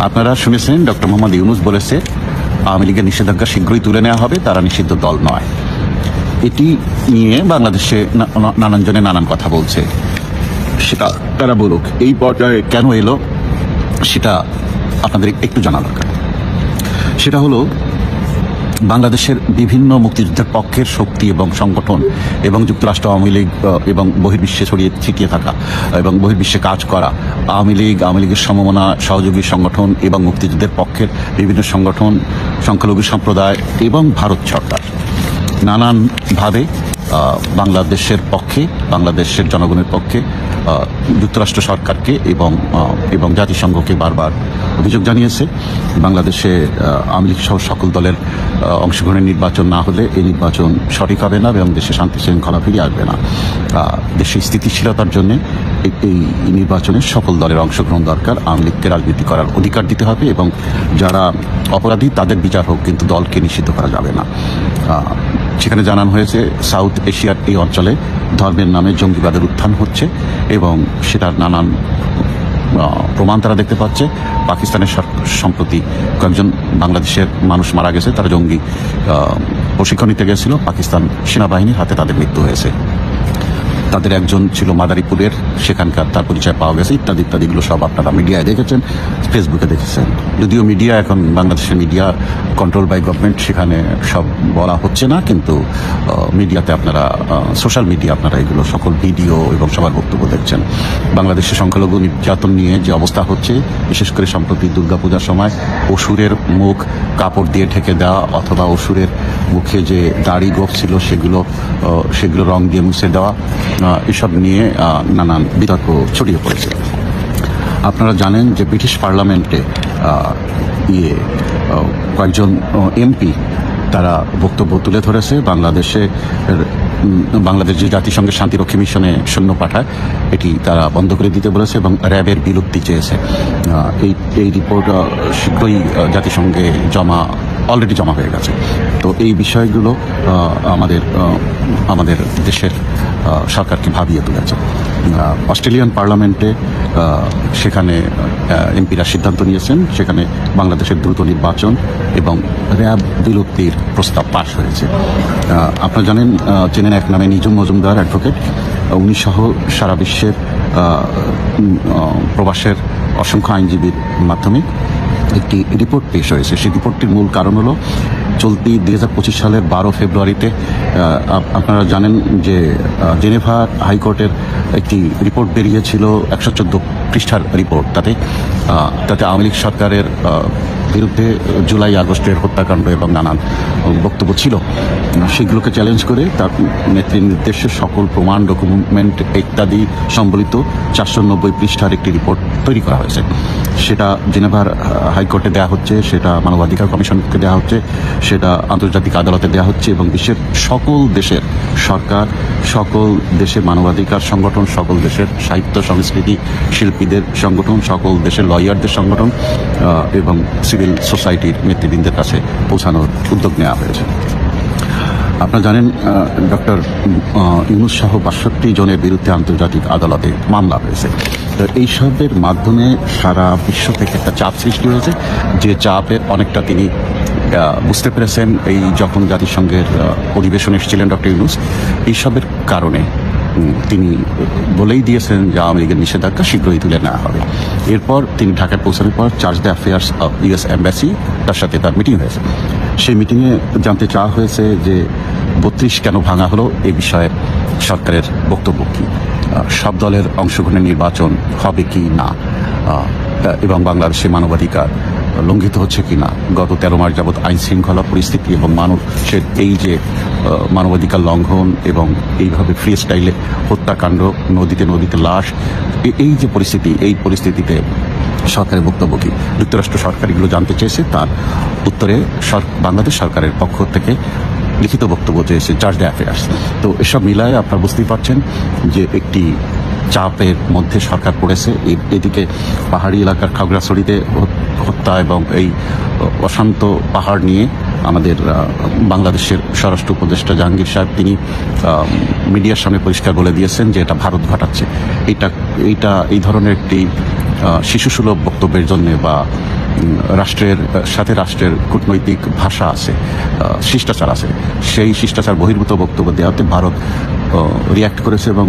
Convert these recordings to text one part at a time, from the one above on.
আপনারা শুনেছেন ডক্টর মোহাম্মদ ইউনূস বলেছে আওয়ামী লীগের নিষেধাজ্ঞা শীঘ্রই তুলে নেওয়া হবে, তারা নিষিদ্ধ দল নয়। এটি নিয়ে বাংলাদেশে নানান জনে নানান কথা বলছে, সেটা তারা বলুক। এই পর্যায়ে কেন এলো সেটা আপনাদের একটু জানা দরকার। সেটা হলো বাংলাদেশের বিভিন্ন মুক্তিযুদ্ধের পক্ষের শক্তি এবং সংগঠন এবং যুক্তরাষ্ট্র আওয়ামী লীগ এবং বহির্বিশ্বে ছড়িয়ে ছিটিয়ে থাকা এবং বহির্বিশ্বে কাজ করা আওয়ামী লীগের সমমনা সহযোগী সংগঠন এবং মুক্তিযুদ্ধের পক্ষের বিভিন্ন সংগঠন, সংখ্যালঘু সম্প্রদায় এবং ভারত সরকার নানানভাবে বাংলাদেশের পক্ষে, বাংলাদেশের জনগণের পক্ষে যুক্তরাষ্ট্র সরকারকে এবং জাতিসংঘকে বারবার অভিযোগ জানিয়েছে। বাংলাদেশে আওয়ামী লীগ সহ সকল দলের অংশগ্রহণের নির্বাচন না হলে এই নির্বাচন সঠিক হবে না এবং দেশে শান্তি শৃঙ্খলা ফিরিয়ে আসবে না। দেশের স্থিতিশীলতার জন্য এই নির্বাচনে সকল দলের অংশগ্রহণ দরকার। আওয়ামী লীগকে রাজনীতি করার অধিকার দিতে হবে এবং যারা অপরাধী তাদের বিচার হোক, কিন্তু দলকে নিষিদ্ধ করা যাবে না। সেখানে জানানো হয়েছে সাউথ এশিয়ার এই অঞ্চলে ধর্মের নামে জঙ্গিবাদের উত্থান হচ্ছে এবং সেটার নানান প্রমাণ তারা দেখতে পাচ্ছে। পাকিস্তানের সম্প্রতি কয়েকজন বাংলাদেশের মানুষ মারা গেছে, তারা জঙ্গি প্রশিক্ষণ নিতে গেছিল, পাকিস্তান সেনাবাহিনীর হাতে তাদের মৃত্যু হয়েছে। তাদের একজন ছিল মাদারীপুরের, সেখানকার তার পরিচয় পাওয়া গেছে, ইত্যাদি ইত্যাদিগুলো সব আপনারা মিডিয়ায় দেখেছেন, ফেসবুকে দেখেছেন। যদিও মিডিয়া এখন বাংলাদেশের মিডিয়া কন্ট্রোল বাই গভর্নমেন্ট, সেখানে সব বলা হচ্ছে না, কিন্তু মিডিয়াতে আপনারা, সোশ্যাল মিডিয়া আপনারা এগুলো সকল ভিডিও এবং সবার বক্তব্য দেখছেন। বাংলাদেশের সংখ্যালঘু নির্যাতন নিয়ে যে অবস্থা হচ্ছে, বিশেষ করে সম্প্রতি দুর্গাপূজার সময় অসুরের মুখ কাপড় দিয়ে ঢেকে দেওয়া অথবা অসুরের মুখে যে দাড়ি গোঁফ ছিল সেগুলো রং দিয়ে মুছে দেওয়া, এসব নিয়ে নানান বিতর্ক ছড়িয়ে পড়েছে। আপনারা জানেন যে ব্রিটিশ পার্লামেন্টে কয়েকজন এমপি তারা বক্তব্য তুলে ধরেছে বাংলাদেশ যে জাতিসংঘের শান্তিরক্ষী মিশনে সৈন্য পাঠায় এটি তারা বন্ধ করে দিতে বলেছে এবং র্যাবের বিলুপ্তি চেয়েছে। এই রিপোর্ট শীঘ্রই জাতিসংঘে অলরেডি জমা হয়ে গেছে। তো এই বিষয়গুলো আমাদের দেশের সরকারকে ভাবিয়ে তুলেছে। অস্ট্রেলিয়ান পার্লামেন্টে সেখানে এমপিরা সিদ্ধান্ত নিয়েছেন, সেখানে বাংলাদেশের দ্রুত নির্বাচন এবং র্যাব বিলুপ্তির প্রস্তাব পাশ হয়েছে। আপনারা চেনেন এক নামে নিজুম মজুমদার অ্যাডভোকেট, উনি সহ সারা বিশ্বের প্রবাসের অসংখ্য আইনজীবীর মাধ্যমে একটি রিপোর্ট পেশ হয়েছে। সেই রিপোর্টটির মূল কারণ হলো চলতি 2025 সালের 12 ফেব্রুয়ারিতে আপনারা জানেন যে জেনেভা হাইকোর্টের একটি রিপোর্ট বেরিয়েছিল, 114 পৃষ্ঠার রিপোর্ট। তাতে আওয়ামী লীগ সরকারের বিরুদ্ধে জুলাই আগস্টের হত্যাকাণ্ড এবং নানান বক্তব্য ছিল। সেগুলোকে চ্যালেঞ্জ করে তার নেত্রীর নির্দেশে সকল প্রমাণ, ডকুমেন্ট ইত্যাদি সম্বলিত 490 পৃষ্ঠার একটি রিপোর্ট তৈরি করা হয়েছে। সেটা জেনেভার হাইকোর্টে দেওয়া হচ্ছে, সেটা মানবাধিকার কমিশনকে দেওয়া হচ্ছে, সেটা আন্তর্জাতিক আদালতে দেওয়া হচ্ছে এবং বিশ্বের সকল দেশের সরকার, সকল দেশের মানবাধিকার সংগঠন, সকল দেশের সাহিত্য সংস্কৃতি শিল্পীদের সংগঠন, সকল দেশের লয়ারদের সংগঠন এবং সিভিল সোসাইটির নেতৃবৃন্দের কাছে পৌঁছানোর উদ্যোগ নেওয়া হয়েছে। আপনারা জানেন ডক্টর ইউনূস সহ 62 জনের বিরুদ্ধে আন্তর্জাতিক আদালতে মামলা হয়েছে। এইসবের মাধ্যমে সারা বিশ্ব থেকে একটা চাপ সৃষ্টি হয়েছে, যে চাপের অনেকটা তিনি বুঝতে পেরেছেন যখন জাতিসংঘের অধিবেশন এসেছিলেন ডক্টর ইউনূস। এইসবের কারণে তিনি বলেই দিয়েছেন যে আওয়ামী লীগের নিষেধাজ্ঞা শীঘ্রই তুলে নেওয়া হবে। এরপর তিনি ঢাকায় পৌঁছানোর পর charge the affairs of US embassy, তার সাথে তার মিটিং হয়েছে। সেই মিটিংয়ে জানতে চাওয়া হয়েছে যে 32 কেন ভাঙা হলো, এ বিষয়ে সরকারের বক্তব্য কী, সব দলের অংশগ্রহণের নির্বাচন হবে কি না, এবং বাংলাদেশে মানবাধিকার লঙ্ঘিত হচ্ছে কিনা। গত 13 মাস যাবৎ আইন শৃঙ্খলা পরিস্থিতি এবং মানুষের এই যে মানবাধিকার লঙ্ঘন এবং এইভাবে ফ্রি স্টাইলে হত্যাকাণ্ড, নদীতে লাশ, এই যে পরিস্থিতি, এই পরিস্থিতিতে সরকারের বক্তব্য কি। যুক্তরাষ্ট্র সরকার এগুলো জানতে চেয়েছে, তার উত্তরে বাংলাদেশ সরকারের পক্ষ থেকে লিখিত বক্তব্য চেয়েছে চার্জ দ্য অ্যাফেয়ার্স। তো এসব মিলায় আপনারা বুঝতেই পারছেন যে একটি চাপের মধ্যে সরকার পড়েছে। এদিকে পাহাড়ি এলাকার খাগড়াছড়িতে হত্যা এবং এই অশান্ত পাহাড় নিয়ে আমাদের বাংলাদেশের স্বরাষ্ট্র উপদেষ্টা জাহাঙ্গীর সাহেব তিনি মিডিয়ার সামনে পরিষ্কার বলে দিয়েছেন যে এটা ভারত ঘটাচ্ছে। এই ধরনের একটি শিশুসুলভ বক্তব্যের জন্য বা রাষ্ট্রের সাথে রাষ্ট্রের কূটনৈতিক ভাষা আছে, শিষ্টাচার আছে, সেই শিষ্টাচার বহির্ভূত বক্তব্য দেওয়াতে ভারত রিয়্যাক্ট করেছে এবং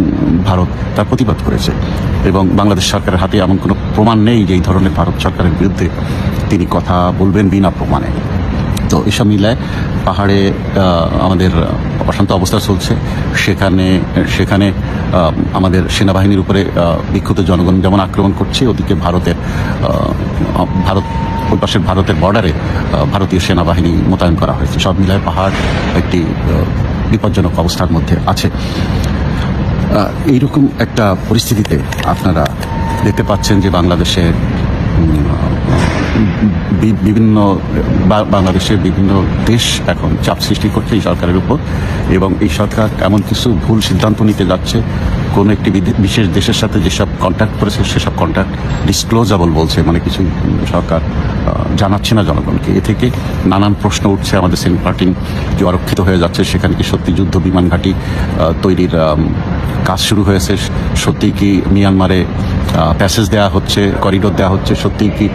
ভারত তার প্রতিবাদ করেছে। এবং বাংলাদেশ সরকারের হাতে এমন কোনো প্রমাণ নেই যে এই ধরনের ভারত সরকারের বিরুদ্ধে তিনি কথা বলবেন বিনা প্রমাণে। তো এসব মিলায় পাহাড়ে আমাদের অশান্ত অবস্থা চলছে। সেখানে আমাদের সেনাবাহিনীর উপরে বিক্ষুব্ধ জনগণ যেমন আক্রমণ করছে, ওদিকে ওই পাশের ভারতের বর্ডারে ভারতীয় সেনাবাহিনী মোতায়েন করা হয়েছে। সব মিলায় পাহাড় একটি বিপজ্জনক অবস্থার মধ্যে আছে। এইরকম একটা পরিস্থিতিতে আপনারা দেখতে পাচ্ছেন যে বাংলাদেশের বিভিন্ন দেশ এখন চাপ সৃষ্টি করছে এই সরকারের উপর, এবং এই সরকার এমন কিছু ভুল সিদ্ধান্ত নিতে যাচ্ছে। কোনো একটি বিশেষ দেশের সাথে যেসব কন্ট্যাক্ট করেছে সেসব কন্ট্যাক্ট ডিসক্লোজাবল বলছে, মানে কিছু সরকার জানাচ্ছে না জনগণকে। এ থেকে নানান প্রশ্ন উঠছে। আমাদের সেন্ট মার্টিন যে অরক্ষিত হয়ে যাচ্ছে, সেখানে কি সত্যি যুদ্ধ বিমান ঘাঁটি তৈরির কাজ শুরু হয়েছে? সত্যি কি মিয়ানমারে প্যাসেজ দেওয়া হচ্ছে, করিডোর দেওয়া হচ্ছে? সত্যি কি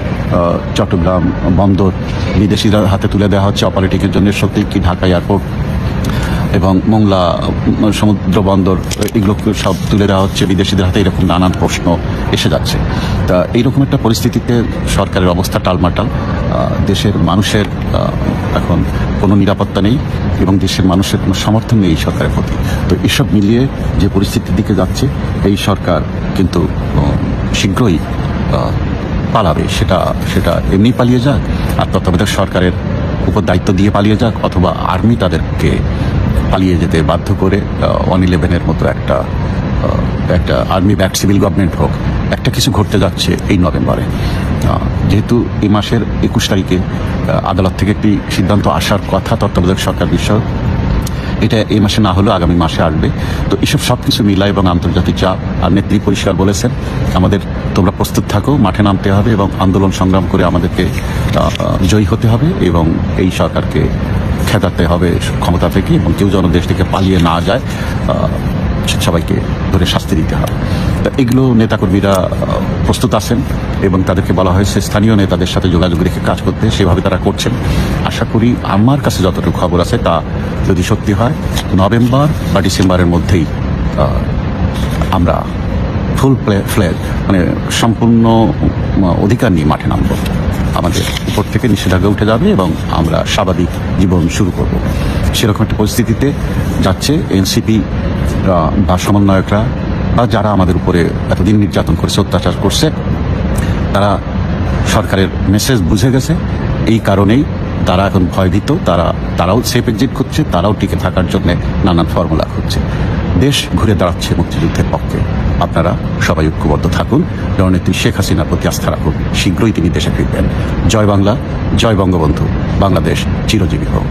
চট্টগ্রাম বন্দর বিদেশিরা হাতে তুলে দেওয়া হচ্ছে অপারেটিংয়ের জন্য? সত্যি কি ঢাকা এয়ারপোর্ট এবং মোংলা সমুদ্র বন্দর এগুলো সব তুলে দেওয়া হচ্ছে বিদেশিদের হাতে? এরকম নানান প্রশ্ন এসে যাচ্ছে। তা এইরকম একটা পরিস্থিতিতে সরকারের অবস্থা টালমাটাল। দেশের মানুষের এখন কোনো নিরাপত্তা নেই এবং দেশের মানুষের কোনো সমর্থন নেই এই সরকারের প্রতি। তো এসব মিলিয়ে যে পরিস্থিতির দিকে যাচ্ছে, এই সরকার কিন্তু শীঘ্রই পালাবে। সেটা এমনি পালিয়ে যাক, আর তত্ত্বাবধায়ক সরকারের উপর দায়িত্ব দিয়ে পালিয়ে যাক, অথবা আর্মি তাদেরকে পালিয়ে যেতে বাধ্য করে 111-এর মতো একটা আর্মি ব্যাক সিভিল গভর্নমেন্ট হোক। একটা কিছু ঘটতে যাচ্ছে এই নভেম্বরে। যেহেতু এই মাসের 21 তারিখে আদালত থেকে একটি সিদ্ধান্ত আসার কথা তত্ত্বাবধায়ক সরকার বিষয়ক, এটা এই মাসে না হলেও আগামী মাসে আসবে। তো এসব সব কিছু মিলাই এবং আন্তর্জাতিক চাপ, আর নেত্রী পরিষ্কার বলেছেন তোমরা প্রস্তুত থাকো, মাঠে নামতে হবে এবং আন্দোলন সংগ্রাম করে আমাদেরকে জয়ী হতে হবে এবং এই সরকারকে খেদাতে হবে ক্ষমতা থেকে, এবং কেউ যেন দেশ থেকে পালিয়ে না যায়, সবাইকে ধরে শাস্তি দিতে হবে। এগুলো নেতাকর্মীরা প্রস্তুত আছেন এবং তাদেরকে বলা হয়েছে স্থানীয় নেতাদের সাথে যোগাযোগ রেখে কাজ করতে। সেভাবে তারা করছেন। আশা করি আমার কাছে যতটুকু খবর আছে তা যদি সত্যি হয়, নভেম্বর বা ডিসেম্বরের মধ্যেই আমরা ফুল ফ্লেজ মানে সম্পূর্ণ অধিকার নিয়ে মাঠে নামব। আমাদের উপর থেকে নিষেধাজ্ঞা উঠে যাবে এবং আমরা স্বাভাবিক জীবন শুরু করব। সেরকম একটা পরিস্থিতিতে যাচ্ছে। এনসিপি বা সমন্বয়করা বা যারা আমাদের উপরে এতদিন নির্যাতন করছে, অত্যাচার করছে, তারা সরকারের মেসেজ বুঝে গেছে। এই কারণেই তারা এখন ভয়ভীত। তারাও সেফ এক্সিট করছে, তারাও টিকে থাকার জন্য নানান ফর্মুলা খুঁজছে। দেশ ঘুরে দাঁড়াচ্ছে মুক্তিযুদ্ধের পক্ষে। আপনারা সবাই ঐক্যবদ্ধ থাকুন, জননেত্রী শেখ হাসিনার প্রতি আস্থা রাখুন। শীঘ্রই তিনি দেশে ফিরবেন। জয় বাংলা, জয় বঙ্গবন্ধু। বাংলাদেশ চিরজীবী হোক।